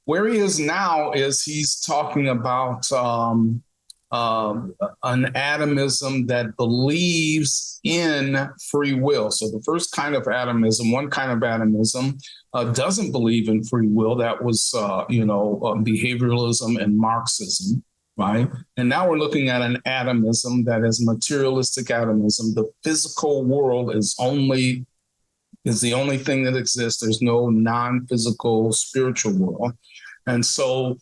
Where he is now is he's talking about an atomism that believes in free will. So the first kind of atomism, one kind of atomism, doesn't believe in free will. That was, behavioralism and Marxism, right? And now we're looking at an atomism that is materialistic atomism. The physical world is the only thing that exists. There's no non-physical spiritual world. And so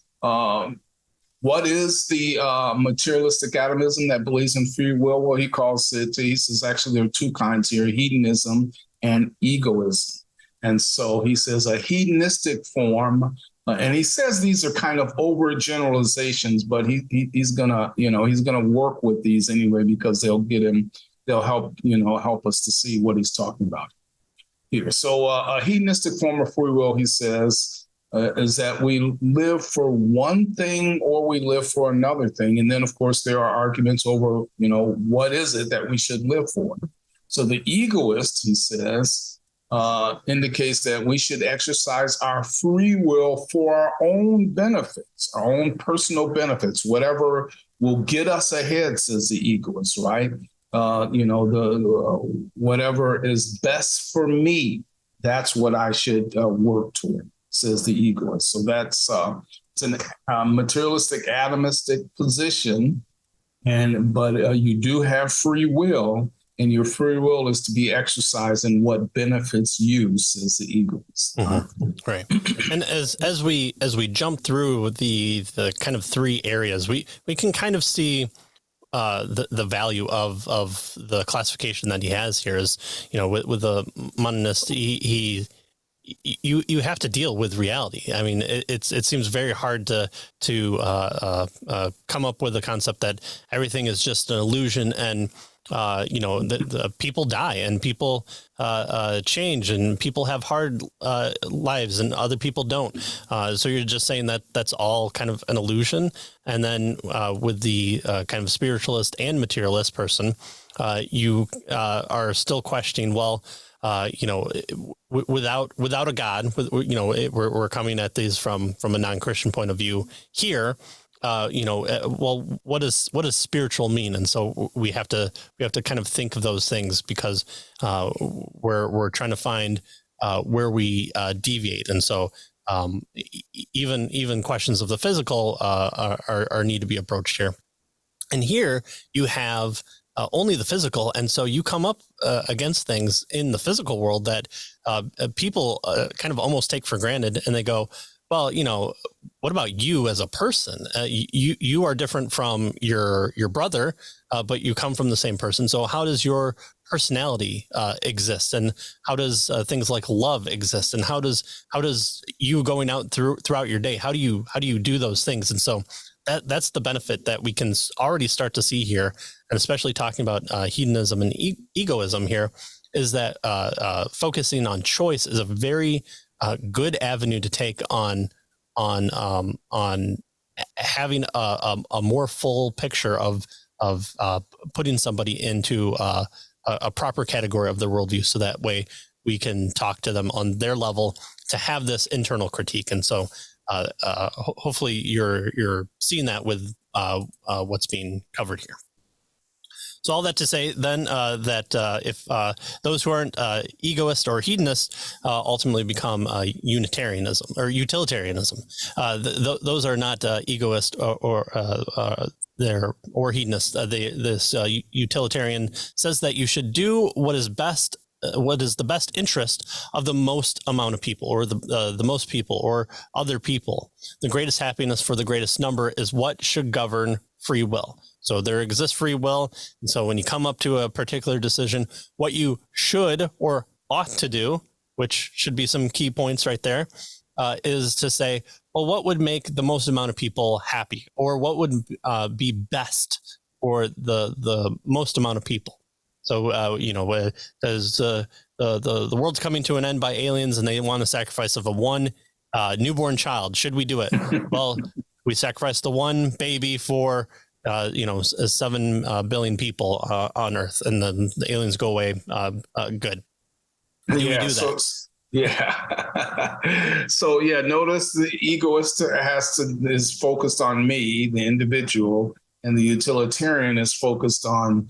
what is the materialistic atomism that believes in free will? Well, he says actually there are two kinds here, hedonism and egoism. And so he says a hedonistic form, and he says these are kind of overgeneralizations, but he's gonna work with these anyway because they'll help us to see what he's talking about here. So a hedonistic form of free will, he says, is that we live for one thing or we live for another thing. And then, of course, there are arguments over, what is it that we should live for? So the egoist, he says, indicates that we should exercise our free will for our own benefits, our own personal benefits, whatever will get us ahead, says the egoist, right? Whatever is best for me, that's what I should work toward, says the egoist. So that's it's a materialistic, atomistic position, but you do have free will, and your free will is to be exercised in what benefits you, says the egoist. Mm-hmm. Right. And as we jump through the kind of three areas, we can kind of see the value of the classification that he has here is, with the monist, you have to deal with reality. I mean, it seems very hard to come up with a concept that everything is just an illusion, and the people die and people change and people have hard lives and other people don't. So you're just saying that that's all kind of an illusion. And then with the kind of spiritualist and materialist person, you are still questioning, well, without a God, we're coming at these from a non-Christian point of view here. Well, what does spiritual mean? And so we have to kind of think of those things, because we're trying to find where we deviate. And so even questions of the physical are need to be approached here. And here you have only the physical. And so you come up against things in the physical world that people kind of almost take for granted, and they go, well, what about you as a person? You are different from your brother, but you come from the same person. So how does your personality exist, and how does things like love exist, and how does you going out throughout your day? How do you do those things? And so that's the benefit that we can already start to see here, and especially talking about hedonism and egoism here, is that focusing on choice is a very good avenue to take on having a more full picture of putting somebody into a proper category of the worldview, so that way we can talk to them on their level to have this internal critique. And so hopefully you're seeing that with what's being covered here. So all that to say then that if those who aren't egoist or hedonist ultimately become Unitarianism or utilitarianism, those are not egoist or hedonist. This utilitarian says that you should do what is best, what is the best interest of the most amount of people, or the most people, or other people. The greatest happiness for the greatest number is what should govern free will. So there exists free will. And so when you come up to a particular decision, what you should or ought to do, which should be some key points right there, is to say, well, what would make the most amount of people happy, or what would be best for the most amount of people? So, as the world's coming to an end by aliens and they want a sacrifice of one newborn child, should we do it? Well, we sacrifice the one baby for 7 billion people on Earth, and then the aliens go away. Good. Do we do that? Yeah. So yeah, notice the egoist is focused on me, the individual, and the utilitarian is focused on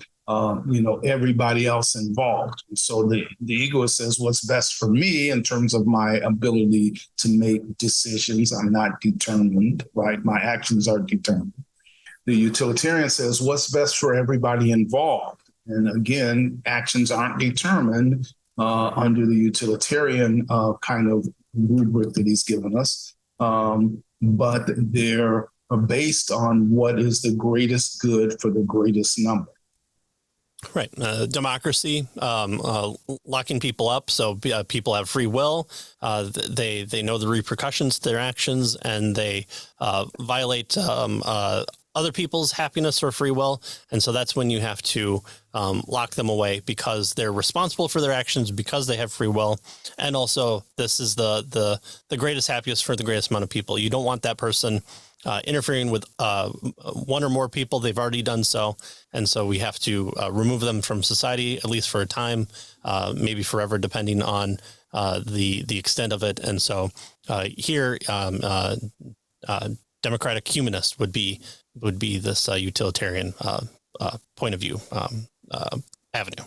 everybody else involved. So the egoist says what's best for me in terms of my ability to make decisions. I'm not determined, right? My actions are determined. The utilitarian says what's best for everybody involved. And again, actions aren't determined under the utilitarian kind of rubric that he's given us, but they're based on what is the greatest good for the greatest number. Right. Democracy, locking people up so people have free will. They know the repercussions to their actions, and they violate other people's happiness or free will. And so that's when you have to lock them away because they're responsible for their actions because they have free will. And also, this is the greatest happiness for the greatest amount of people. You don't want that person interfering with one or more people. They've already done so. And so we have to remove them from society, at least for a time, maybe forever, depending on the extent of it. And so here, democratic humanist would be this utilitarian point of view avenue.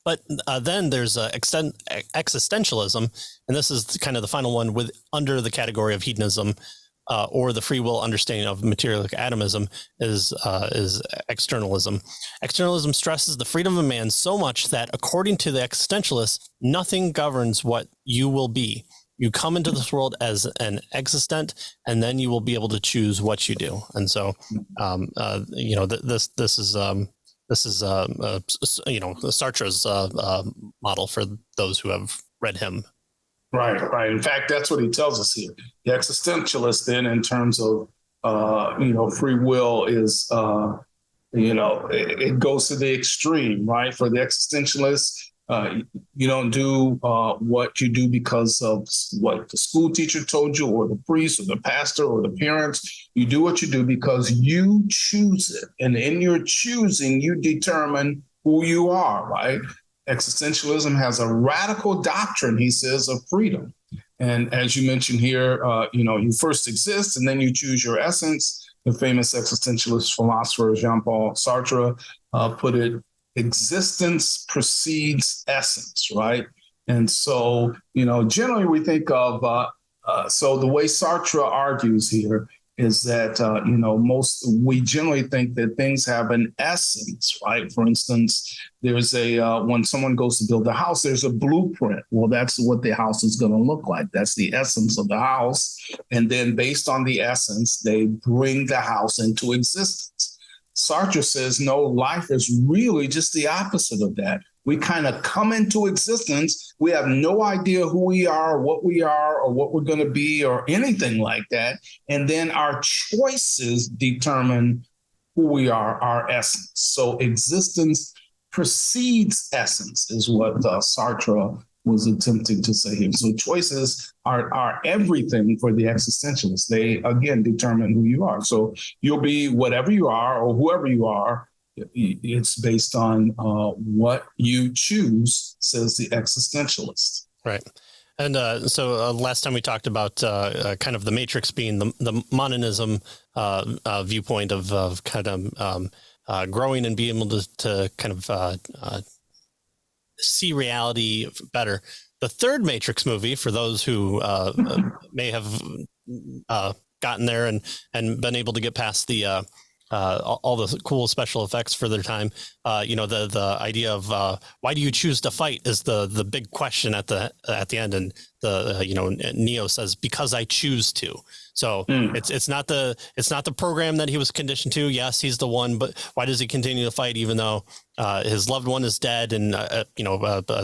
But then there's existentialism, and this is kind of the final one under the category of hedonism, or the free will understanding of materialistic atomism is externalism. Externalism stresses the freedom of man so much that, according to the existentialists, nothing governs what you will be. You come into this world as an existent, and then you will be able to choose what you do. And so, this is Sartre's model for those who have read him. Right. In fact, that's what he tells us here. The existentialist, then, in terms of free will, is it goes to the extreme, right? For the existentialist, you don't do what you do because of what the school teacher told you, or the priest, or the pastor, or the parents. You do what you do because you choose it, and in your choosing, you determine who you are, right? Existentialism has a radical doctrine, he says, of freedom. And as you mentioned here, you first exist and then you choose your essence. The famous existentialist philosopher Jean-Paul Sartre put it, existence precedes essence, right? And so, generally we think of, so the way Sartre argues here is that, we generally think that things have an essence, right? For instance, there's when someone goes to build a house, there's a blueprint. Well, that's what the house is going to look like. That's the essence of the house. And then based on the essence, they bring the house into existence. Sartre says, no, life is really just the opposite of that. We kind of come into existence. We have no idea who we are, or what we're going to be, or anything like that. And then our choices determine who we are, our essence. So existence precedes essence is what Sartre was attempting to say here. So choices are everything for the existentialists. They, again, determine who you are. So you'll be whatever you are or whoever you are. It's based on what you choose, says the existentialist. Right. And so last time we talked about kind of the matrix being the monism viewpoint of kind of growing and being able to kind of see reality better. The third Matrix movie, for those who may have gotten there and been able to get past the all the cool special effects for their time, the idea of why do you choose to fight is the big question at the end, and Neo says, because I choose to. So it's not the program that he was conditioned to. Yes, he's the one, but why does he continue to fight even though his loved one is dead and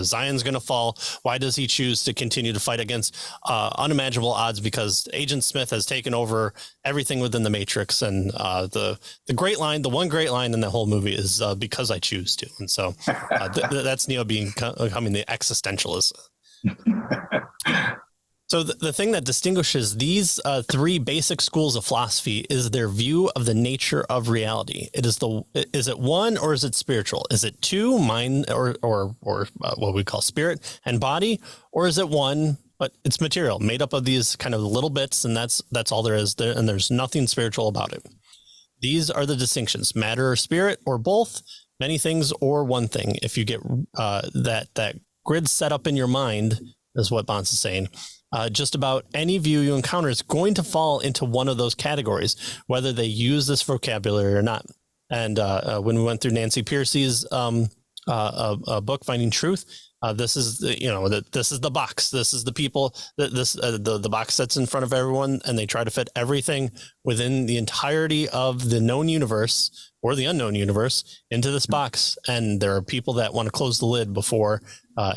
Zion's going to fall? Why does he choose to continue to fight against unimaginable odds? Because Agent Smith has taken over everything within the Matrix, and the one great line in the whole movie is because I choose to. And so that's Neo becoming the existentialist. So the thing that distinguishes these three basic schools of philosophy is their view of the nature of reality. Is it one or is it spiritual? Is it two, mind or what we call spirit and body, or is it one but it's material made up of these kind of little bits, and that's all there is there, and there's nothing spiritual about it. These are the distinctions: matter or spirit, or both, many things or one thing. If you get that grid set up in your mind, is what Bonds is saying. Just about any view you encounter is going to fall into one of those categories, whether they use this vocabulary or not. And when we went through Nancy Pearcey's book, Finding Truth, this is this is the box. This is the people that the box sets in front of everyone, and they try to fit everything within the entirety of the known universe or the unknown universe into this box. And there are people that want to close the lid before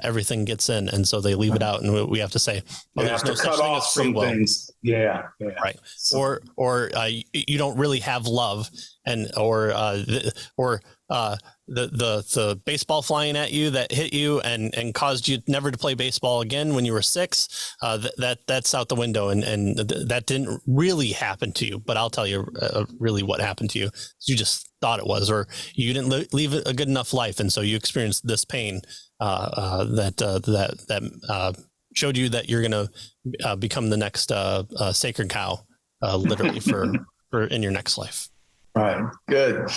everything gets in, and so they leave it out, and we have to say, well, there's no such thing as free will. Things. Yeah. Right. So, or you don't really have love, and or the baseball flying at you that hit you and caused you never to play baseball again when you were 6. That's out the window, and that didn't really happen to you. But I'll tell you really what happened to you. You just thought it was, or you didn't leave a good enough life, and so you experienced this pain that showed you that you're going to become the next sacred cow, literally for in your next life. Right. Good.